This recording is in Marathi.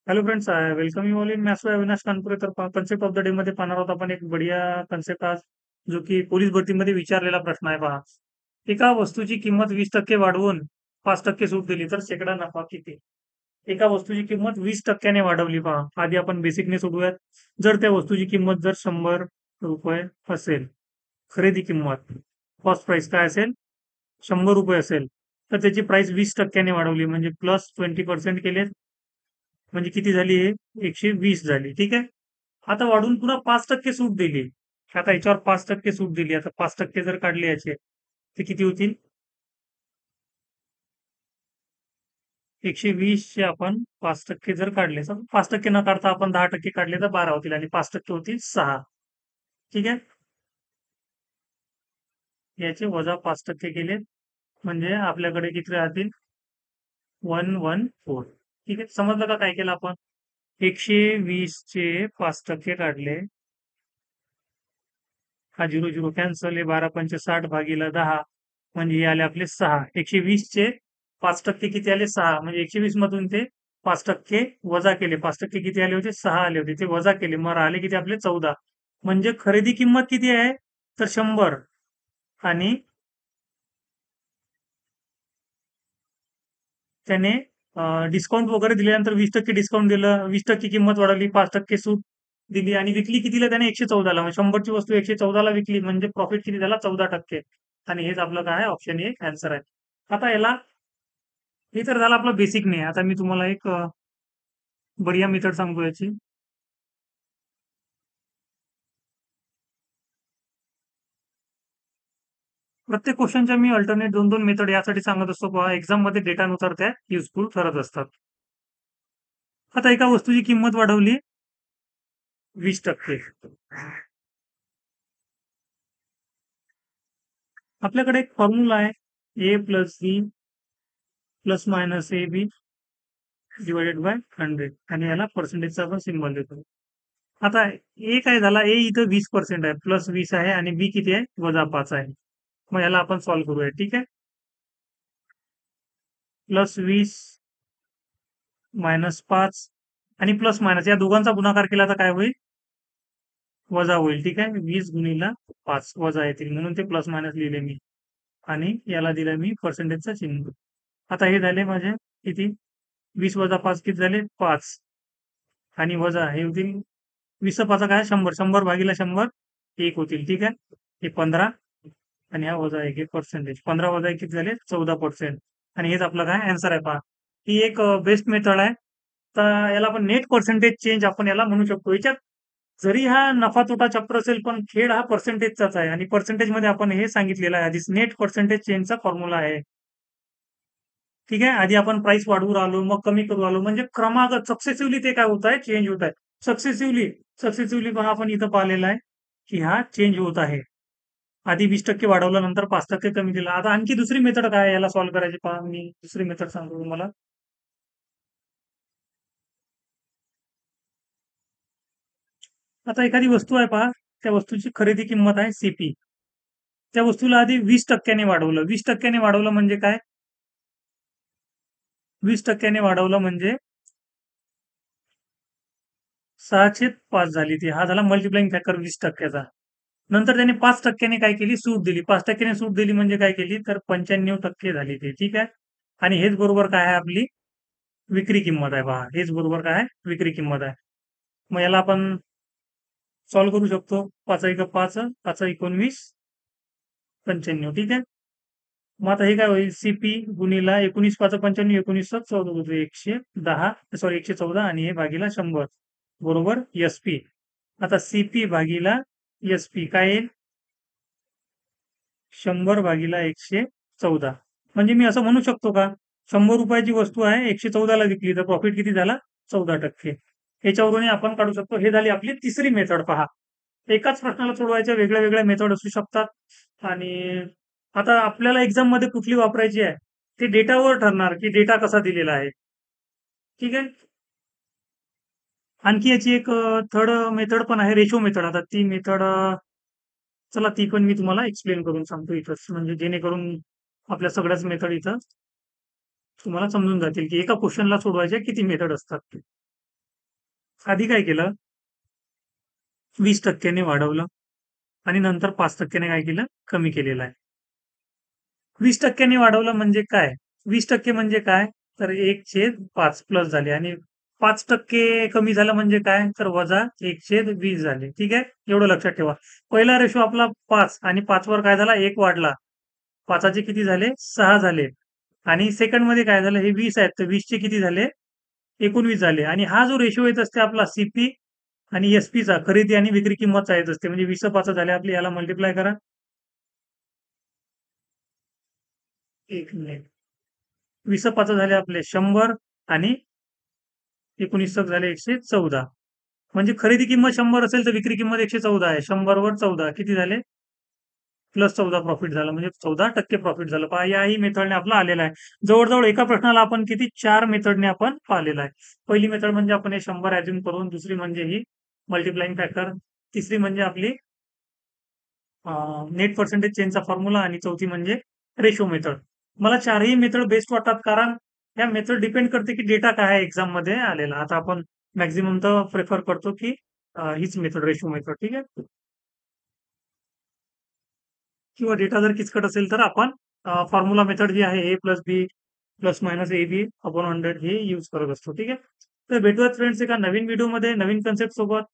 Hello friends, welcome you all in मैं अविनाश कानपुरे. तर कन्सेप्ट ऑफ द डे मध्ये पाहणार आहोत आपण एक बढिया कन्सेप्ट आज, जो की पोलीस भरतीमध्ये विचारलेला प्रश्न आहे. पहा, एका वस्तूची किंमत 20% वाढवून 5% सूट दिली तर शेकडा नफा किती? एका वस्तूची किंमत 20% वाढवली. पहा, आधी आपण बेसिकने सोडूयात. जर त्या वस्तूची किंमत जर 100 रुपये असेल, खरेदी किंमत, कॉस्ट प्राइस काय असेल? 100 रुपये असेल, तर त्याची प्राइस 20% वाढवली म्हणजे +20% केले, म्हणजे किती झाली? हे 120 झाली. ठीक आहे. आता वाढून पुन्हा 5% सूट दिली. आता याच्यावर 5% सूट दिली. आता 5% जर काढले याचे, ते किती होतील? 120 चे आपण 5% जर काढले, तर 5% न काढता आपण 10% काढले तर 12 होतील आणि 5% होतील 6. ठीक आहे. याचे वजा 5% केले म्हणजे आपल्याकडे किती राहतील? 114. ठीक आहे. समजलं का काय केलं आपण? 120 चे 5% काढले. हा 0 कॅन्सल. हे 12 पंचे 60 भागीला 10, म्हणजे हे आले आपले 6. 120 चे 5% किती आले? 6. म्हणजे 120 मधून ते 5% वजा केले. 5% किती आले होते? 6 आले होते. ते वजा केले, मग राहिले किती आपले? 14. म्हणजे खरेदी किंमत किती आहे? तर 100. आणि त्याने डिस्काउंट वगैरे दिल्यानंतर 20% डिस्काउंट दिलं, 20% किंमत वाढवली, 5% सूट दिली आणि विकली कितीला? त्याने 114 ला. म्हणजे 100 ची वस्तू 114 ला विकली, म्हणजे प्रॉफिट किती झाला? 14%. आणि हेच आपलं काय आहे? ऑप्शन ए आन्सर आहे. आता याला, हे तर झालं आपलं बेसिक नाही. आता मी तुम्हाला एक बढिया मेथड सांगतो याची. प्रत्येक क्वेश्चनच्या मी अल्टरनेट दोन दोन मेथड यासाठी सांगत असतो, पहा एक्झाम मध्ये डेटानुसार त्या युजफुल ठरत असतात. आता एका वस्तूची किंमत वाढवली 20%. आपल्याकडे एक फॉर्म्युला आहे, A plus B plus minus A B divided by 100, आणि याला पर्सेंटेजचा आपण सिम्बॉल देतो. आता ए काय झाला? ए इथं 20% आहे, प्लस 20 आहे, आणि बी किती आहे? -5 आहे. मग याला आपण सॉल्व्ह करूया. ठीक आहे. +20 -5 आणि प्लस मायनस या दोघांचा गुणाकार केला तर काय होईल? वजा होईल. ठीक आहे. 20 गुणिला 5 वजा येतील, म्हणून ते प्लस मायनस लिहिले मी. आणि याला दिलं मी पर्सेंटेजचा चिन्ह. आता हे झाले माझे किती? 20 वजा 5 किती झाले? 5. आणि वजा हे होतील 20 5 काय? 100. 100 भागीला 100 1 होतील. ठीक आहे. हे 15 आणि हा वजा 1 पर्सेंटेज. 15 वजा 1 किती झाले? 14%. आणि हेच आपलं काय आन्सर आहे. पहा, ही एक बेस्ट मेथड आहे. तर याला आपण नेट पर्सेंटेज चेंज आपण याला म्हणू शकतो. याच्यात जरी हा नफा तोटा चक्र असेल, पण खेळ हा पर्सेंटेजचाच आहे, आणि पर्सेंटेजमध्ये आपण हे सांगितलेलं आहे आधीच, नेट पर्सेंटेज चेंजचा फॉर्म्युला आहे. ठीक आहे. आधी आपण प्राइस वाढवू राहिलो, मग कमी करू राहिलो, म्हणजे क्रमागत सक्सेसिव्हली ते काय होत आहे? चेंज होत आहे. सक्सेसिव्हली सक्सेसिव्हली पहा, आपण इथं पाहिलेलं आहे की हा चेंज होत आहे. आधी 20% वाढवलं, नंतर 5% कमी दिला. आता आणखी दुसरी मेथड काय आहे याला सॉल्व्ह करायची? पहा, मी दुसरी मेथड सांगतो तुम्हाला. आता एखादी वस्तू आहे, पहा, त्या वस्तूची खरेदी किंमत आहे सीपी. त्या वस्तूला आधी 20% वाढवलं. 20% वाढवलं म्हणजे काय? 20% वाढवलं म्हणजे 6/5 झाली ती. हा झाला मल्टिप्लाइंग फॅक्टर 20%चा. नंतर त्याने 5% काय केली? सूट दिली. 5% सूट दिली म्हणजे काय केली? तर 95% झाली ती. ठीक आहे. आणि हेच बरोबर काय आहे? आपली विक्री किंमत आहे. पहा, हेच बरोबर काय आहे? विक्री किंमत आहे. मग याला आपण सॉल्व्ह करू शकतो. 5 1 5, 5 19, 95. ठीक आहे. मग आता हे काय होईल? सीपी गुणिला 19 5 95, 19 14 होतो, 110, सॉरी 114, आणि हे भागीला 100 बरोबर एसपी. आता सीपी भागीला एसपी काय येईल? 100 भागीला 114. म्हणजे मी असं म्हणू शकतो का? 100 रुपयाची वस्तू आहे, 114 ला विकली, तर प्रॉफिट किती झाला? 14%. याच्यावरूनही आपण काढू शकतो. हे झाली आपली तिसरी मेथड. पहा, एकाच प्रश्नाला सोडवायच्या वेगळ्या वेगळ्या मेथड असू शकतात. आणि आता आपल्याला एक्झाम मध्ये कुठली वापरायची आहे, ते डेटावर ठरणार की डेटा कसा दिलेला आहे. ठीक आहे. आणखी याची एक थर्ड मेथड पण आहे, रेशो मेथड. आता ती मेथड, चला ती पण मी तुम्हाला एक्सप्लेन करून सांगतो इथंच, म्हणजे जेणेकरून आपल्या सगळ्याच मेथड इथं तुम्हाला समजून जातील की एका क्वेश्चनला सोडवायच्या किती मेथड असतात. आधी काय केलं, 20% वाढवलं आणि नंतर 5% काय केलं, कमी केलेलं आहे. 20% वाढवलं म्हणजे काय? 20% म्हणजे काय? तर 1/5 प्लस झाले आणि 5% कमी झालं म्हणजे काय? तर वजा 1/20 झाले. ठीक आहे? एवढं लक्षात ठेवा. पहिला रेशो आपला 5 आणि 5 वर काय झाला? 1 वाढला. 5 चे किती झाले? 6 झाले. आणि सेकंडमध्ये काय झालं? हे 20 आहेत, तर 20 चे किती झाले? 19 झाले. आणि हा जो रेशो येत असते आपला सीपी आणि एसपीचा, खरेदी आणि विक्री किंमतचा येत असते. म्हणजे 20 5 झाले आपले, याला मल्टिप्लाय करा. 1 मिनिट. 20 5 झाले आपले 100 आणि 19 झाले 114. म्हणजे खरेदी किंमत 100 असेल तर विक्री किंमत 114 आहे. 100 वर 14 किती झाले? प्लस 14 प्रॉफिट झालं. म्हणजे 14% प्रॉफिट झालं. पहा, याही मेथडने आपला आलेला आहे. जवळ-जवळ एका प्रश्नाला आपण किती 4 मेथडने आपण पाहिलेला आहे. पहिली मेथड म्हणजे आपण हे 100 अझ्युम करून, दुसरी म्हणजे ही मल्टिप्लाइंग फॅक्टर, तिसरी म्हणजे आपली नेट पर्सेंटेज चेंजचा फॉर्म्युला आणि चौथी म्हणजे रेशो मेथड. मला चारही मेथड बेस्ट वाटतात कारण या मेथड डिपेंड करते की डेटा काय आहे एक्झाममध्ये आलेला. आता आपण मॅक्सिमम तर प्रिफर करतो की हीच मेथड रेशो मेथड. ठीक आहे? किंवा डेटा जर किचकट असेल तर आपण फॉर्म्युला मेथड जी आहे A plus B plus minus A B upon 100 हे यूज करत असतो. ठीक आहे? तर भेटूयात फ्रेंड्स एका नवीन व्हिडिओमध्ये नवीन कन्सेप्ट सोबत.